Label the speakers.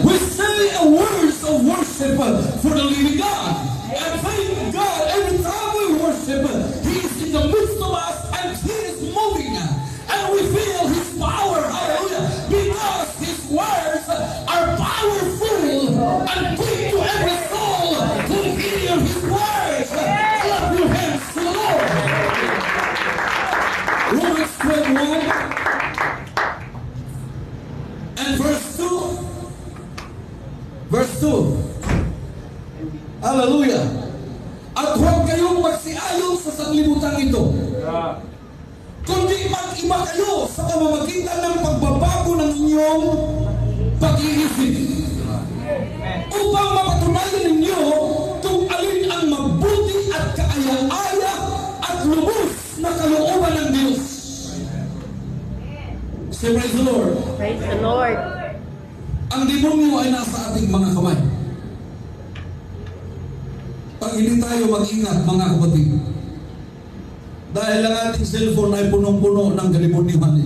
Speaker 1: We say a words of worship for the living God. And thank God every time we worship, He is in the midst of us and He is moving. And we feel His power, hallelujah, because His words are powerful and quick to every soul to hear His words. Clap your hands to the Lord. Romans 12:1 and verse 2. Verse 2. Hallelujah. At huwag kayong magsiayon sa sanglibutan ito, kundi mag-iba kayo sa pamamagitan ng pagbabago ng inyong pag-iisip, upang mapatunayan ninyo kung alin ang mabuti at kaaya-aya at lubos na kalooban ng Diyos. Say, praise the Lord.
Speaker 2: Praise the Lord.
Speaker 1: Ang demonyo ay nasa ating mga kamay. Pag hindi tayo mag-ingat, mga kapatid, dahil ang ating cellphone ay punong-puno ng kalibutan